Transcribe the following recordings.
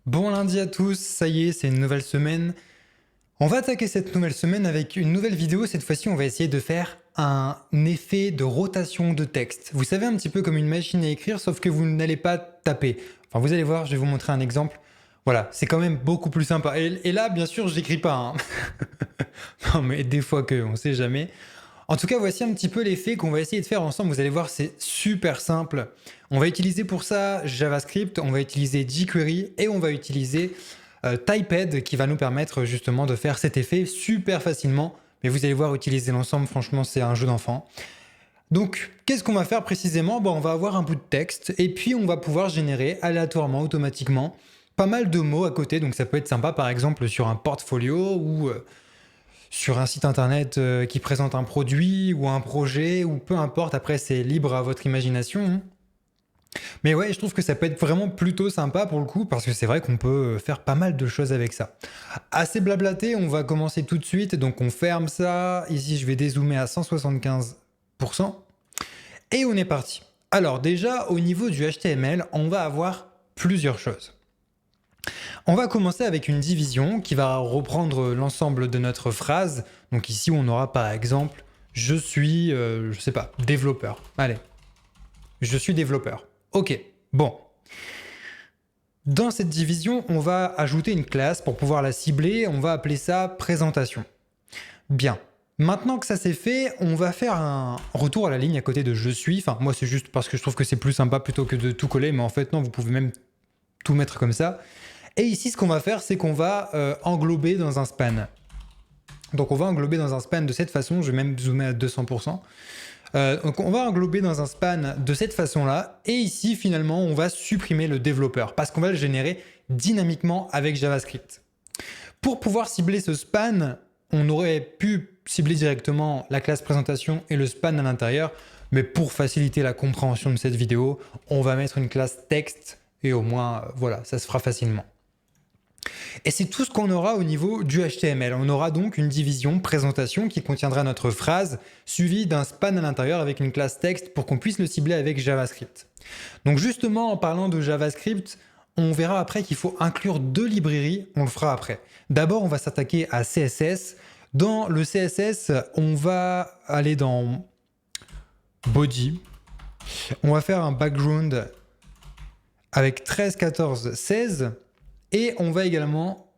Bon lundi à tous, ça y est, c'est une nouvelle semaine. On va attaquer cette nouvelle semaine avec une nouvelle vidéo. Cette fois-ci, on va essayer de faire un effet de rotation de texte. Vous savez, un petit peu comme une machine à écrire, sauf que vous n'allez pas taper. Enfin, vous allez voir, je vais vous montrer un exemple. Voilà, c'est quand même beaucoup plus sympa. Et là, bien sûr, je n'écris pas. Hein. Non, mais des fois que, on sait jamais. En tout cas, voici un petit peu l'effet qu'on va essayer de faire ensemble. Vous allez voir, c'est super simple. On va utiliser pour ça JavaScript, on va utiliser jQuery et on va utiliser Typed qui va nous permettre justement de faire cet effet super facilement. Mais vous allez voir, utiliser l'ensemble, franchement, c'est un jeu d'enfant. Donc, qu'est-ce qu'on va faire précisément? On va avoir un bout de texte et puis on va pouvoir générer aléatoirement, automatiquement, pas mal de mots à côté. Donc, ça peut être sympa, par exemple, sur un portfolio ou sur un site internet qui présente un produit ou un projet ou peu importe. Après, c'est libre à votre imagination. Hein. Mais ouais, je trouve que ça peut être vraiment plutôt sympa pour le coup parce que c'est vrai qu'on peut faire pas mal de choses avec ça. Assez blablaté, on va commencer tout de suite. Donc on ferme ça. Ici, je vais dézoomer à 175%. Et on est parti. Alors déjà, au niveau du HTML, on va avoir plusieurs choses. On va commencer avec une division qui va reprendre l'ensemble de notre phrase. Donc ici, on aura par exemple « Je suis, je sais pas, développeur ». Allez, « Je suis développeur ». Ok, bon. Dans cette division, on va ajouter une classe pour pouvoir la cibler. On va appeler ça « présentation ». Bien. Maintenant que ça c'est fait, on va faire un retour à la ligne à côté de « Je suis ». Enfin, moi, c'est juste parce que je trouve que c'est plus sympa plutôt que de tout coller. Mais en fait, non, vous pouvez même tout mettre comme ça. Et ici, ce qu'on va faire, c'est qu'on va englober dans un span. Donc, on va englober dans un span de cette façon. Je vais même zoomer à 200%. Donc, on va englober dans un span de cette façon-là. Et ici, finalement, on va supprimer le développeur parce qu'on va le générer dynamiquement avec JavaScript. Pour pouvoir cibler ce span, on aurait pu cibler directement la classe présentation et le span à l'intérieur. Mais pour faciliter la compréhension de cette vidéo, on va mettre une classe texte et au moins, voilà, ça se fera facilement. Et c'est tout ce qu'on aura au niveau du HTML. On aura donc une division présentation qui contiendra notre phrase suivie d'un span à l'intérieur avec une classe texte pour qu'on puisse le cibler avec JavaScript. Donc justement, en parlant de JavaScript, on verra après qu'il faut inclure deux librairies, on le fera après. D'abord, on va s'attaquer à CSS. Dans le CSS, on va aller dans Body. On va faire un background avec 13, 14, 16. Et on va également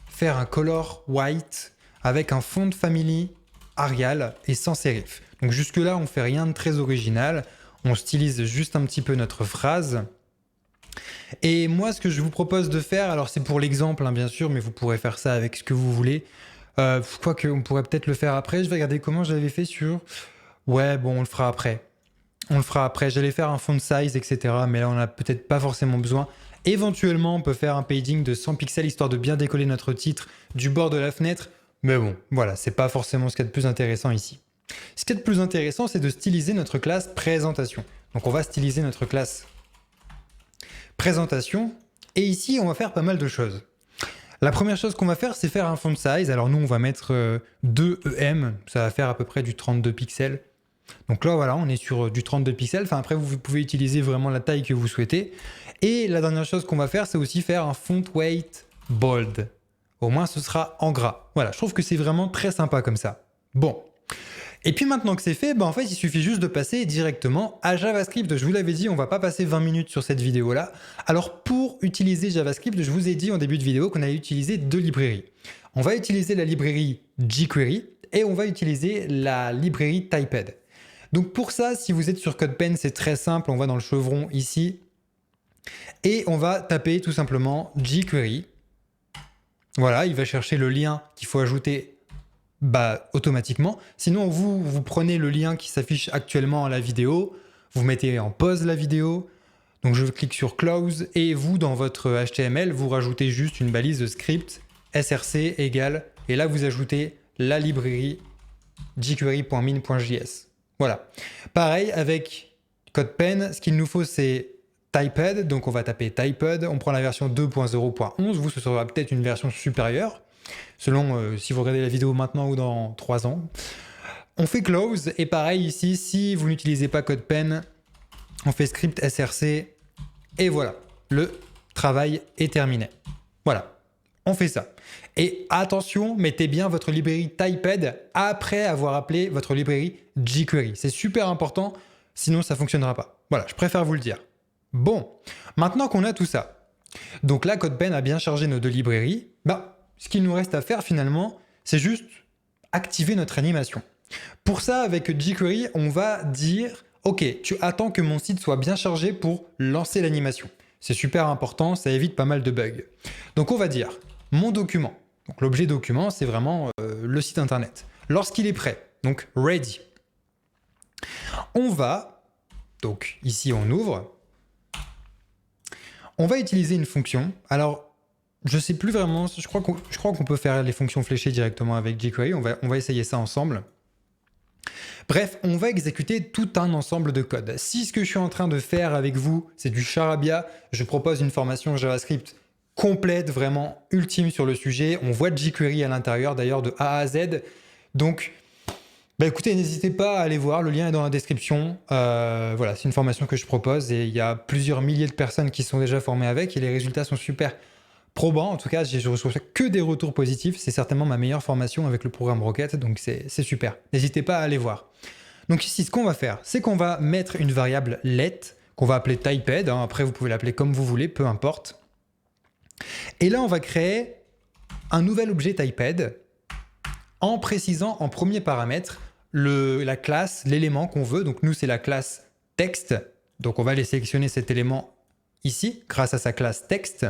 faire un color white avec un font family Arial et sans serif. Donc jusque-là, on ne fait rien de très original. On stylise juste un petit peu notre phrase. Et moi, ce que je vous propose de faire, alors c'est pour l'exemple, hein, bien sûr, mais vous pourrez faire ça avec ce que vous voulez. Quoique, on pourrait peut-être le faire après. Je vais regarder comment j'avais fait sur... Ouais, bon, on le fera après. On le fera après. J'allais faire un font size, etc. Mais là, on n'a peut-être pas forcément besoin. Éventuellement, on peut faire un padding de 100 pixels histoire de bien décoller notre titre du bord de la fenêtre. Mais bon, voilà, c'est pas forcément ce qu'il y a de plus intéressant ici. Ce qui est de plus intéressant, c'est de styliser notre classe présentation. Donc, on va styliser notre classe présentation. Et ici, on va faire pas mal de choses. La première chose qu'on va faire, c'est faire un font size. Alors, nous, on va mettre 2 EM. Ça va faire à peu près du 32 pixels. Donc là, voilà, on est sur du 32 pixels. Enfin, après, vous pouvez utiliser vraiment la taille que vous souhaitez. Et la dernière chose qu'on va faire, c'est aussi faire un font weight bold. Au moins, ce sera en gras. Voilà, je trouve que c'est vraiment très sympa comme ça. Bon. Et puis maintenant que c'est fait, en fait, il suffit juste de passer directement à JavaScript. Je vous l'avais dit, on va pas passer 20 minutes sur cette vidéo-là. Alors, pour utiliser JavaScript, je vous ai dit en début de vidéo qu'on allait utiliser deux librairies. On va utiliser la librairie jQuery et on va utiliser la librairie Typed. Donc pour ça, si vous êtes sur CodePen, c'est très simple. On va dans le chevron ici et on va taper tout simplement jQuery. Voilà, il va chercher le lien qu'il faut ajouter automatiquement. Sinon, vous prenez le lien qui s'affiche actuellement à la vidéo, vous mettez en pause la vidéo. Donc je clique sur Close et vous, dans votre HTML, vous rajoutez juste une balise de script src égale et là vous ajoutez la librairie jQuery.min.js. Voilà. Pareil avec CodePen, ce qu'il nous faut c'est Typed, donc on va taper Typed, on prend la version 2.0.11, vous ce sera peut-être une version supérieure, selon si vous regardez la vidéo maintenant ou dans 3 ans. On fait Close, et pareil ici, si vous n'utilisez pas CodePen, on fait script src, et voilà. le travail est terminé. Voilà, on fait ça. Et attention, mettez bien votre librairie Typed après avoir appelé votre librairie jQuery. C'est super important, sinon ça ne fonctionnera pas. Voilà, je préfère vous le dire. Bon, maintenant qu'on a tout ça, donc là, CodePen a bien chargé nos deux librairies, ce qu'il nous reste à faire finalement, c'est juste activer notre animation. Pour ça, avec jQuery, on va dire « Ok, tu attends que mon site soit bien chargé pour lancer l'animation ». C'est super important, ça évite pas mal de bugs. Donc on va dire « Mon document ». Donc l'objet document, c'est vraiment le site internet. Lorsqu'il est prêt, donc « Ready », on va, donc ici on ouvre, on va utiliser une fonction. Alors, je sais plus vraiment, je crois qu'on peut faire les fonctions fléchées directement avec jQuery, on va essayer ça ensemble. Bref, on va exécuter tout un ensemble de code. Si ce que je suis en train de faire avec vous, c'est du charabia, je propose une formation JavaScript complète, vraiment ultime sur le sujet. On voit jQuery à l'intérieur, d'ailleurs, de A à Z. Donc, écoutez, n'hésitez pas à aller voir, le lien est dans la description. Voilà, c'est une formation que je propose et il y a plusieurs milliers de personnes qui sont déjà formées avec et les résultats sont super probants. En tout cas, je ne reçois que des retours positifs. C'est certainement ma meilleure formation avec le programme Rocket, donc c'est super. N'hésitez pas à aller voir. Donc ici, ce qu'on va faire, c'est qu'on va mettre une variable let, qu'on va appeler typed. Après, vous pouvez l'appeler comme vous voulez, peu importe. Et là, on va créer un nouvel objet typed en précisant en premier paramètre la classe, l'élément qu'on veut. Donc nous, c'est la classe texte. Donc on va aller sélectionner cet élément ici, grâce à sa classe texte.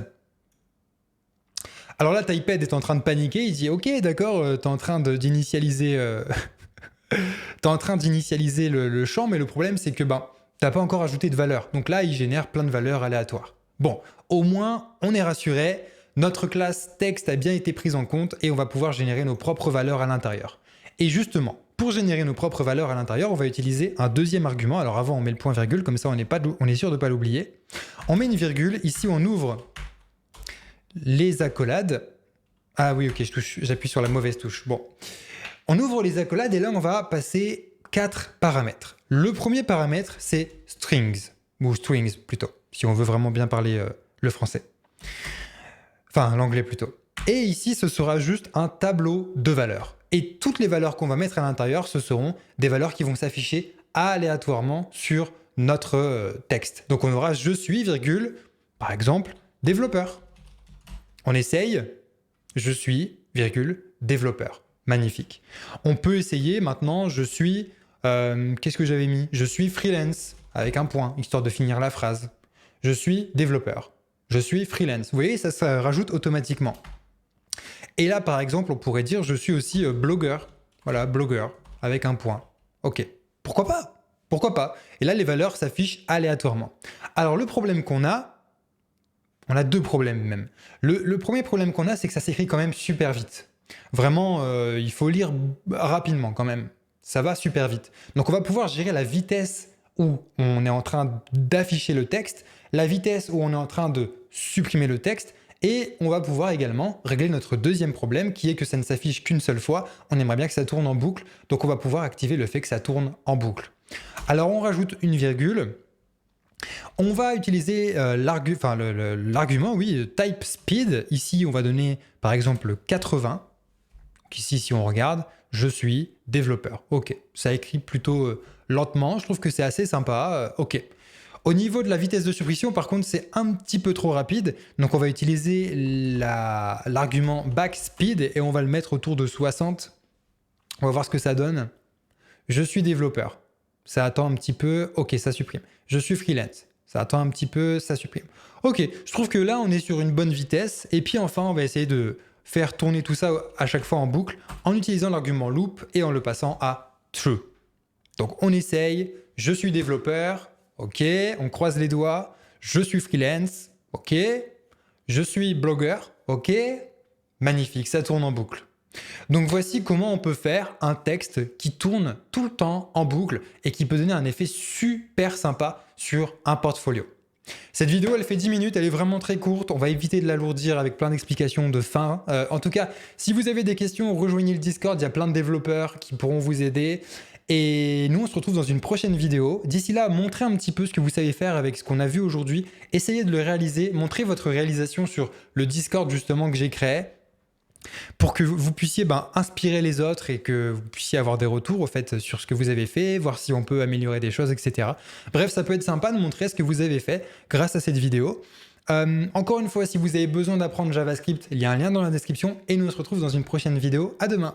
Alors là, Typed est en train de paniquer. Il dit « Ok, d'accord, t'es en train d'initialiser le champ, mais le problème, c'est que t'as pas encore ajouté de valeur. Donc là, il génère plein de valeurs aléatoires. Bon, au moins, on est rassuré. Notre classe texte a bien été prise en compte et on va pouvoir générer nos propres valeurs à l'intérieur. Et justement, pour générer nos propres valeurs à l'intérieur, on va utiliser un deuxième argument. Alors avant, on met le point virgule, comme ça, on est sûr de ne pas l'oublier. On met une virgule. Ici, on ouvre les accolades. Ah oui, ok, j'appuie sur la mauvaise touche. Bon, on ouvre les accolades et là, on va passer 4 paramètres. Le premier paramètre, c'est strings, ou strings plutôt, si on veut vraiment bien parler le français. Enfin, l'anglais plutôt. Et ici, ce sera juste un tableau de valeurs. Et toutes les valeurs qu'on va mettre à l'intérieur, ce seront des valeurs qui vont s'afficher aléatoirement sur notre texte. Donc on aura « je suis, virgule, par exemple, développeur ». On essaye « je suis, virgule, développeur ». Magnifique. On peut essayer maintenant « je suis… qu'est-ce que j'avais mis ? Je suis freelance » avec un point, histoire de finir la phrase. « Je suis développeur ». Je suis freelance. Vous voyez, ça rajoute automatiquement. Et là, par exemple, on pourrait dire je suis aussi blogueur. Voilà, blogueur, avec un point. Ok, pourquoi pas ? Pourquoi pas ? Et là, les valeurs s'affichent aléatoirement. Alors, le problème qu'on a, on a deux problèmes même. Le premier problème qu'on a, c'est que ça s'écrit quand même super vite. Vraiment, il faut lire rapidement quand même. Ça va super vite. Donc, on va pouvoir gérer la vitesse où on est en train d'afficher le texte, la vitesse où on est en train de supprimer le texte, et on va pouvoir également régler notre deuxième problème qui est que ça ne s'affiche qu'une seule fois. On aimerait bien que ça tourne en boucle, donc on va pouvoir activer le fait que ça tourne en boucle. Alors on rajoute une virgule. On va utiliser l'argument, type speed. Ici, on va donner par exemple 80. Donc ici, si on regarde, je suis développeur. Ok, ça écrit plutôt lentement. Je trouve que c'est assez sympa. Ok. Au niveau de la vitesse de suppression, par contre, c'est un petit peu trop rapide. Donc, on va utiliser l'argument backspeed et on va le mettre autour de 60. On va voir ce que ça donne. Je suis développeur. Ça attend un petit peu. Ok, ça supprime. Je suis freelance. Ça attend un petit peu, ça supprime. Ok, je trouve que là, on est sur une bonne vitesse. Et puis enfin, on va essayer de faire tourner tout ça à chaque fois en boucle en utilisant l'argument loop et en le passant à true. Donc, on essaye. Je suis développeur. Ok, on croise les doigts. Je suis freelance. Ok. Je suis blogueur. Ok. Magnifique, ça tourne en boucle. Donc voici comment on peut faire un texte qui tourne tout le temps en boucle et qui peut donner un effet super sympa sur un portfolio. Cette vidéo, elle fait 10 minutes, elle est vraiment très courte. On va éviter de l'alourdir avec plein d'explications de fin. En tout cas, si vous avez des questions, rejoignez le Discord. Il y a plein de développeurs qui pourront vous aider. Et nous, on se retrouve dans une prochaine vidéo. D'ici là, montrez un petit peu ce que vous savez faire avec ce qu'on a vu aujourd'hui. Essayez de le réaliser. Montrez votre réalisation sur le Discord justement que j'ai créé pour que vous puissiez inspirer les autres et que vous puissiez avoir des retours au fait sur ce que vous avez fait, voir si on peut améliorer des choses, etc. Bref, ça peut être sympa de montrer ce que vous avez fait grâce à cette vidéo. Encore une fois, si vous avez besoin d'apprendre JavaScript, il y a un lien dans la description et nous on se retrouve dans une prochaine vidéo. À demain!